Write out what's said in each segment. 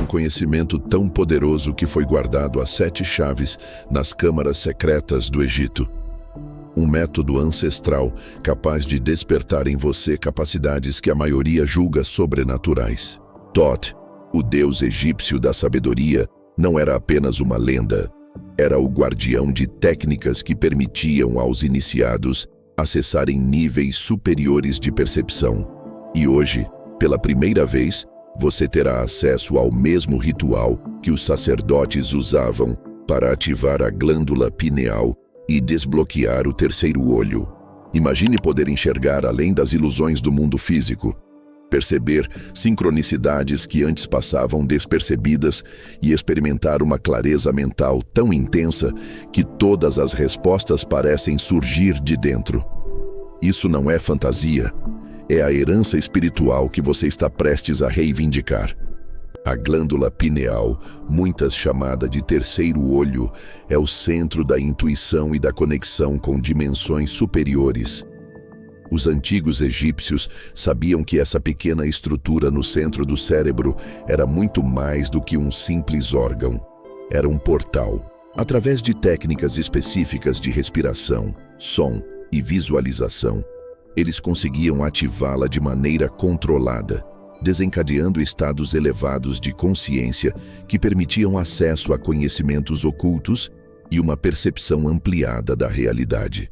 conhecimento tão poderoso que foi guardado às 7 chaves nas câmaras secretas do Egito. Um método ancestral capaz de despertar em você capacidades que a maioria julga sobrenaturais. Thoth, o deus egípcio da sabedoria, não era apenas uma lenda. Era o guardião de técnicas que permitiam aos iniciados acessarem níveis superiores de percepção. E hoje, pela primeira vez, você terá acesso ao mesmo ritual que os sacerdotes usavam para ativar a glândula pineal e desbloquear o terceiro olho. Imagine poder enxergar além das ilusões do mundo físico, perceber sincronicidades que antes passavam despercebidas e experimentar uma clareza mental tão intensa que todas as respostas parecem surgir de dentro. Isso não é fantasia, é a herança espiritual que você está prestes a reivindicar. A glândula pineal, muitas chamada de terceiro olho, é o centro da intuição e da conexão com dimensões superiores. Os antigos egípcios sabiam que essa pequena estrutura no centro do cérebro era muito mais do que um simples órgão. Era um portal. Através de técnicas específicas de respiração, som e visualização, eles conseguiam ativá-la de maneira controlada, desencadeando estados elevados de consciência que permitiam acesso a conhecimentos ocultos e uma percepção ampliada da realidade.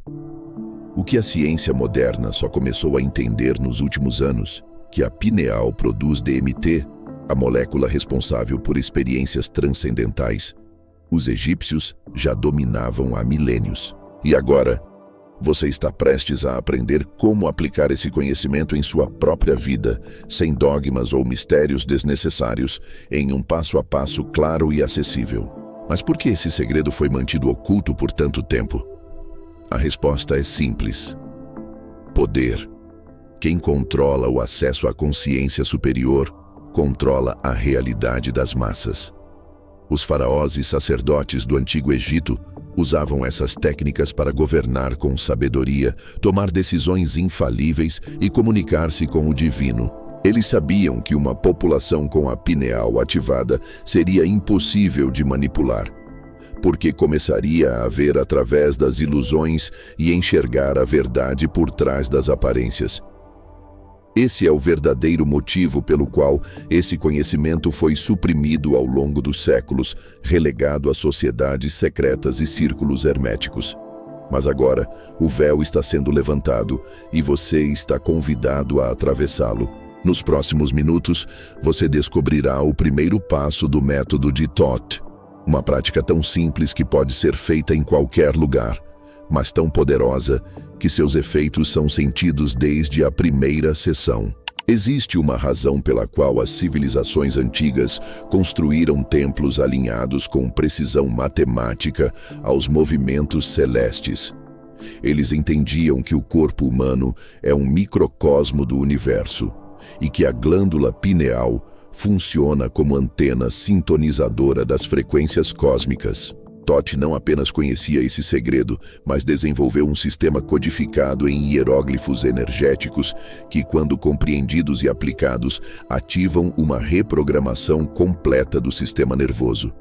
O que a ciência moderna só começou a entender nos últimos anos, que a pineal produz DMT, a molécula responsável por experiências transcendentais, os egípcios já dominavam há milênios. E agora, você está prestes a aprender como aplicar esse conhecimento em sua própria vida, sem dogmas ou mistérios desnecessários, em um passo a passo claro e acessível. Mas por que esse segredo foi mantido oculto por tanto tempo? A resposta é simples. Poder. Quem controla o acesso à consciência superior, controla a realidade das massas. Os faraós e sacerdotes do Antigo Egito usavam essas técnicas para governar com sabedoria, tomar decisões infalíveis e comunicar-se com o divino. Eles sabiam que uma população com a pineal ativada seria impossível de manipular, porque começaria a ver através das ilusões e enxergar a verdade por trás das aparências. Esse é o verdadeiro motivo pelo qual esse conhecimento foi suprimido ao longo dos séculos, relegado a sociedades secretas e círculos herméticos. Mas agora, o véu está sendo levantado e você está convidado a atravessá-lo. Nos próximos minutos, você descobrirá o primeiro passo do método de Thoth, uma prática tão simples que pode ser feita em qualquer lugar, mas tão poderosa que seus efeitos são sentidos desde a primeira sessão. Existe uma razão pela qual as civilizações antigas construíram templos alinhados com precisão matemática aos movimentos celestes. Eles entendiam que o corpo humano é um microcosmo do universo e que a glândula pineal funciona como antena sintonizadora das frequências cósmicas. Thoth não apenas conhecia esse segredo, mas desenvolveu um sistema codificado em hieróglifos energéticos que, quando compreendidos e aplicados, ativam uma reprogramação completa do sistema nervoso.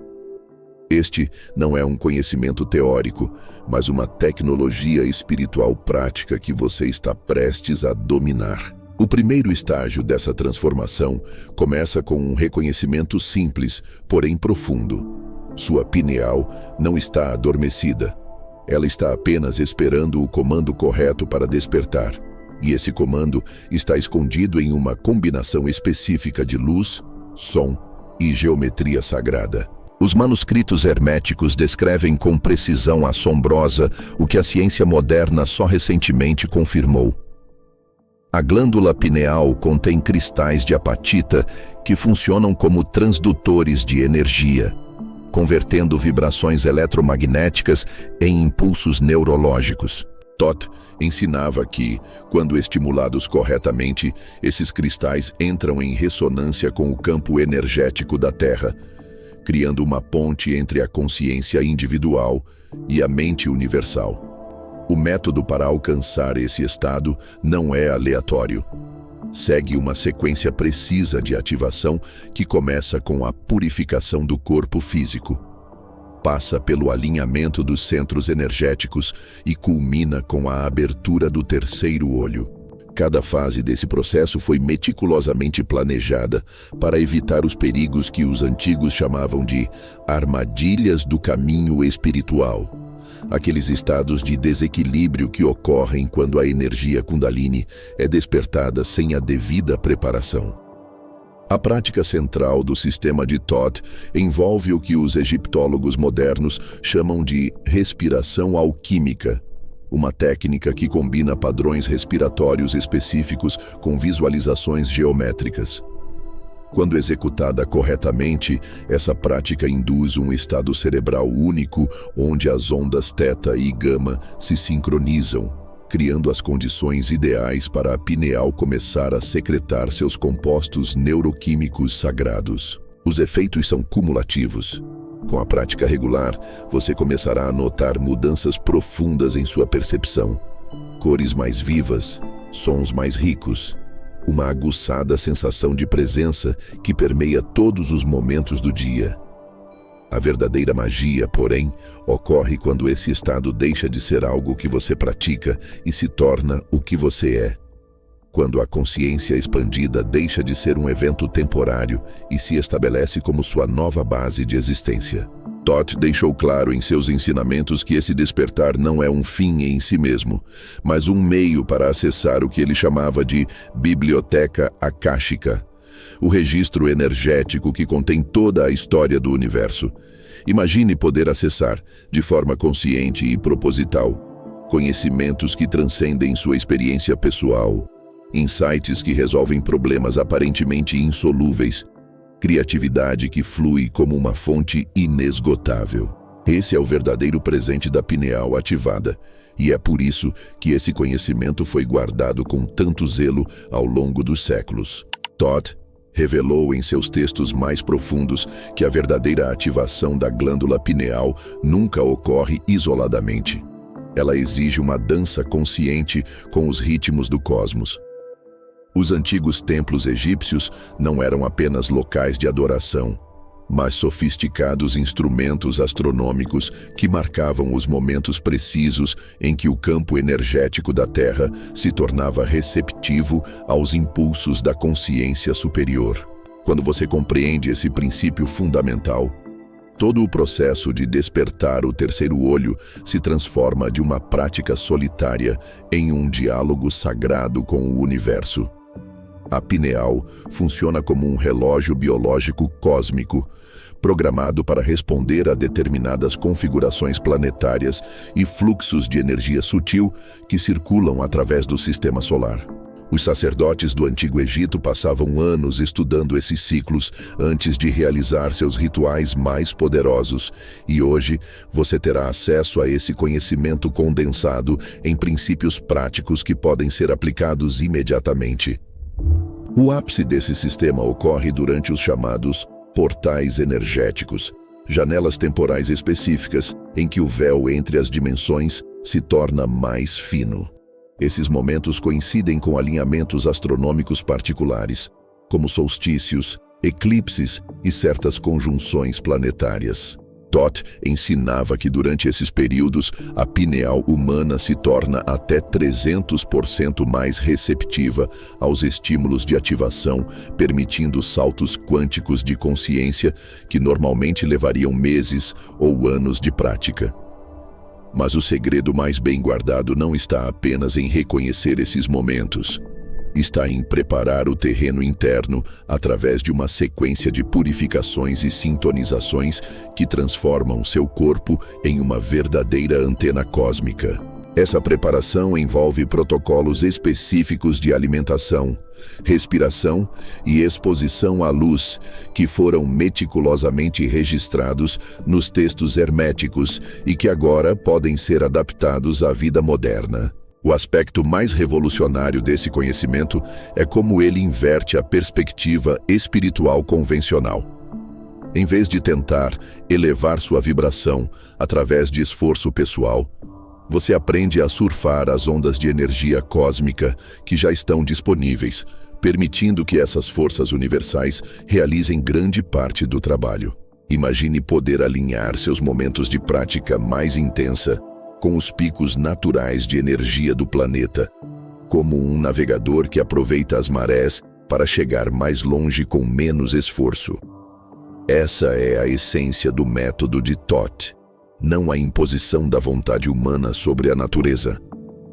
Este não é um conhecimento teórico, mas uma tecnologia espiritual prática que você está prestes a dominar. O primeiro estágio dessa transformação começa com um reconhecimento simples, porém profundo. Sua pineal não está adormecida. Ela está apenas esperando o comando correto para despertar. E esse comando está escondido em uma combinação específica de luz, som e geometria sagrada. Os manuscritos herméticos descrevem com precisão assombrosa o que a ciência moderna só recentemente confirmou. A glândula pineal contém cristais de apatita que funcionam como transdutores de energia, convertendo vibrações eletromagnéticas em impulsos neurológicos. Thoth ensinava que, quando estimulados corretamente, esses cristais entram em ressonância com o campo energético da Terra, criando uma ponte entre a consciência individual e a mente universal. O método para alcançar esse estado não é aleatório. Segue uma sequência precisa de ativação que começa com a purificação do corpo físico, passa pelo alinhamento dos centros energéticos e culmina com a abertura do terceiro olho. Cada fase desse processo foi meticulosamente planejada para evitar os perigos que os antigos chamavam de armadilhas do caminho espiritual, aqueles estados de desequilíbrio que ocorrem quando a energia Kundalini é despertada sem a devida preparação. A prática central do sistema de Thoth envolve o que os egiptólogos modernos chamam de respiração alquímica, uma técnica que combina padrões respiratórios específicos com visualizações geométricas. Quando executada corretamente, essa prática induz um estado cerebral único onde as ondas θ e γ se sincronizam, criando as condições ideais para a pineal começar a secretar seus compostos neuroquímicos sagrados. Os efeitos são cumulativos. Com a prática regular, você começará a notar mudanças profundas em sua percepção. Cores mais vivas, sons mais ricos, uma aguçada sensação de presença que permeia todos os momentos do dia. A verdadeira magia, porém, ocorre quando esse estado deixa de ser algo que você pratica e se torna o que você é. Quando a consciência expandida deixa de ser um evento temporário e se estabelece como sua nova base de existência. Thoth deixou claro em seus ensinamentos que esse despertar não é um fim em si mesmo, mas um meio para acessar o que ele chamava de biblioteca akáshica, o registro energético que contém toda a história do universo. Imagine poder acessar, de forma consciente e proposital, conhecimentos que transcendem sua experiência pessoal, insights que resolvem problemas aparentemente insolúveis, criatividade que flui como uma fonte inesgotável. Esse é o verdadeiro presente da pineal ativada, e é por isso que esse conhecimento foi guardado com tanto zelo ao longo dos séculos. Thoth revelou em seus textos mais profundos que a verdadeira ativação da glândula pineal nunca ocorre isoladamente. Ela exige uma dança consciente com os ritmos do cosmos. Os antigos templos egípcios não eram apenas locais de adoração, mas sofisticados instrumentos astronômicos que marcavam os momentos precisos em que o campo energético da Terra se tornava receptivo aos impulsos da consciência superior. Quando você compreende esse princípio fundamental, todo o processo de despertar o terceiro olho se transforma de uma prática solitária em um diálogo sagrado com o universo. A pineal funciona como um relógio biológico cósmico, programado para responder a determinadas configurações planetárias e fluxos de energia sutil que circulam através do sistema solar. Os sacerdotes do Antigo Egito passavam anos estudando esses ciclos antes de realizar seus rituais mais poderosos, e hoje você terá acesso a esse conhecimento condensado em princípios práticos que podem ser aplicados imediatamente. O ápice desse sistema ocorre durante os chamados portais energéticos, janelas temporais específicas em que o véu entre as dimensões se torna mais fino. Esses momentos coincidem com alinhamentos astronômicos particulares, como solstícios, eclipses e certas conjunções planetárias. Thoth ensinava que durante esses períodos, a pineal humana se torna até 300% mais receptiva aos estímulos de ativação, permitindo saltos quânticos de consciência que normalmente levariam meses ou anos de prática. Mas o segredo mais bem guardado não está apenas em reconhecer esses momentos. Está em preparar o terreno interno através de uma sequência de purificações e sintonizações que transformam seu corpo em uma verdadeira antena cósmica. Essa preparação envolve protocolos específicos de alimentação, respiração e exposição à luz, que foram meticulosamente registrados nos textos herméticos e que agora podem ser adaptados à vida moderna. O aspecto mais revolucionário desse conhecimento é como ele inverte a perspectiva espiritual convencional. Em vez de tentar elevar sua vibração através de esforço pessoal, você aprende a surfar as ondas de energia cósmica que já estão disponíveis, permitindo que essas forças universais realizem grande parte do trabalho. Imagine poder alinhar seus momentos de prática mais intensa com os picos naturais de energia do planeta, como um navegador que aproveita as marés para chegar mais longe com menos esforço. Essa é a essência do método de Thoth, não a imposição da vontade humana sobre a natureza,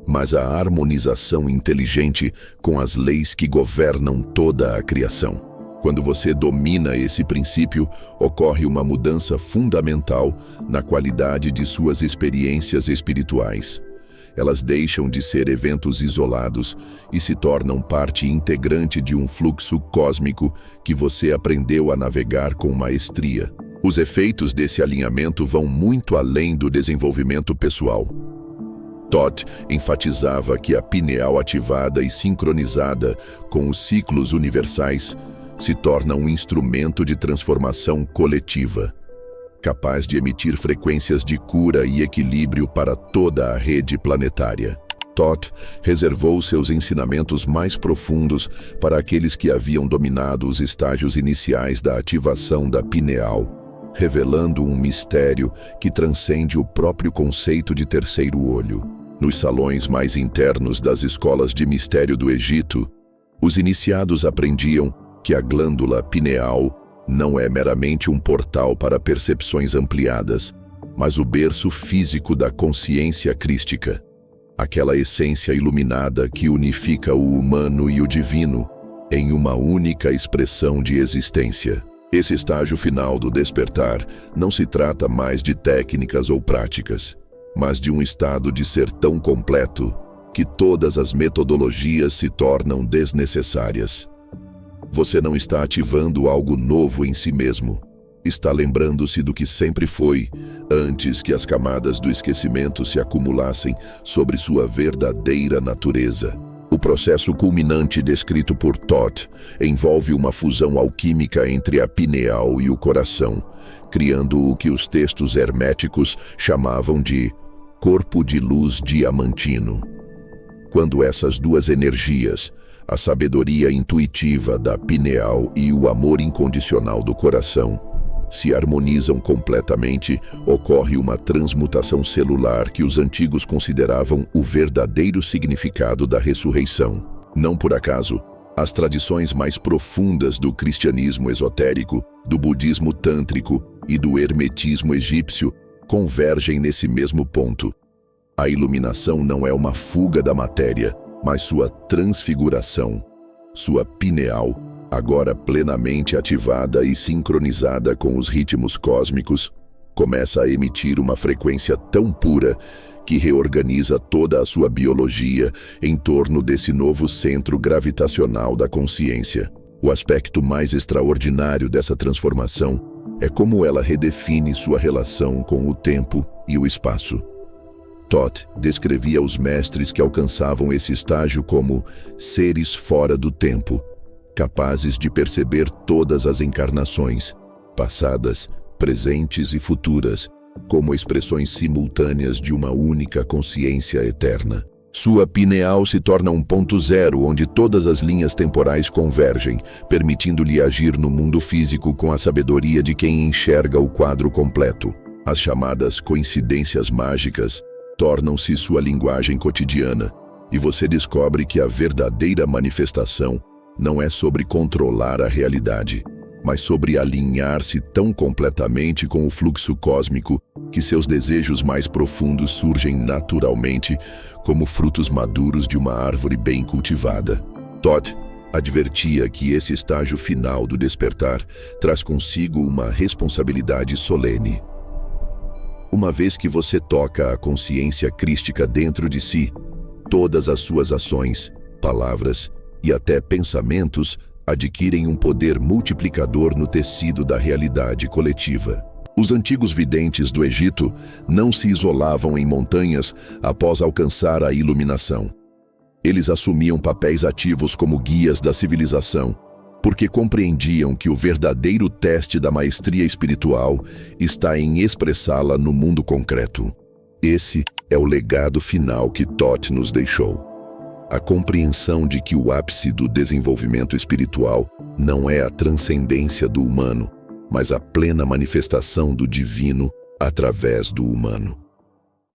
mas a harmonização inteligente com as leis que governam toda a criação. Quando você domina esse princípio, ocorre uma mudança fundamental na qualidade de suas experiências espirituais. Elas deixam de ser eventos isolados e se tornam parte integrante de um fluxo cósmico que você aprendeu a navegar com maestria. Os efeitos desse alinhamento vão muito além do desenvolvimento pessoal. Thoth enfatizava que a pineal ativada e sincronizada com os ciclos universais se torna um instrumento de transformação coletiva, capaz de emitir frequências de cura e equilíbrio para toda a rede planetária. Thoth reservou seus ensinamentos mais profundos para aqueles que haviam dominado os estágios iniciais da ativação da pineal, revelando um mistério que transcende o próprio conceito de terceiro olho. Nos salões mais internos das escolas de mistério do Egito, os iniciados aprendiam que a glândula pineal não é meramente um portal para percepções ampliadas, mas o berço físico da consciência crística, aquela essência iluminada que unifica o humano e o divino em uma única expressão de existência. Esse estágio final do despertar não se trata mais de técnicas ou práticas, mas de um estado de ser tão completo que todas as metodologias se tornam desnecessárias. Você não está ativando algo novo em si mesmo. Está lembrando-se do que sempre foi, antes que as camadas do esquecimento se acumulassem sobre sua verdadeira natureza. O processo culminante descrito por Thoth envolve uma fusão alquímica entre a pineal e o coração, criando o que os textos herméticos chamavam de corpo de luz diamantino. Quando essas duas energias, a sabedoria intuitiva da pineal e o amor incondicional do coração, se harmonizam completamente, ocorre uma transmutação celular que os antigos consideravam o verdadeiro significado da ressurreição. Não por acaso, as tradições mais profundas do cristianismo esotérico, do budismo tântrico e do hermetismo egípcio convergem nesse mesmo ponto. A iluminação não é uma fuga da matéria, mas sua transfiguração. Sua pineal, agora plenamente ativada e sincronizada com os ritmos cósmicos, começa a emitir uma frequência tão pura que reorganiza toda a sua biologia em torno desse novo centro gravitacional da consciência. O aspecto mais extraordinário dessa transformação é como ela redefine sua relação com o tempo e o espaço. Thoth descrevia os mestres que alcançavam esse estágio como seres fora do tempo, capazes de perceber todas as encarnações, passadas, presentes e futuras, como expressões simultâneas de uma única consciência eterna. Sua pineal se torna um ponto zero onde todas as linhas temporais convergem, permitindo-lhe agir no mundo físico com a sabedoria de quem enxerga o quadro completo. As chamadas coincidências mágicas tornam-se sua linguagem cotidiana, e você descobre que a verdadeira manifestação não é sobre controlar a realidade, mas sobre alinhar-se tão completamente com o fluxo cósmico que seus desejos mais profundos surgem naturalmente como frutos maduros de uma árvore bem cultivada. Thoth advertia que esse estágio final do despertar traz consigo uma responsabilidade solene. Uma vez que você toca a consciência crística dentro de si, todas as suas ações, palavras e até pensamentos adquirem um poder multiplicador no tecido da realidade coletiva. Os antigos videntes do Egito não se isolavam em montanhas após alcançar a iluminação. Eles assumiam papéis ativos como guias da civilização, porque compreendiam que o verdadeiro teste da maestria espiritual está em expressá-la no mundo concreto. Esse é o legado final que Thoth nos deixou. A compreensão de que o ápice do desenvolvimento espiritual não é a transcendência do humano, mas a plena manifestação do divino através do humano.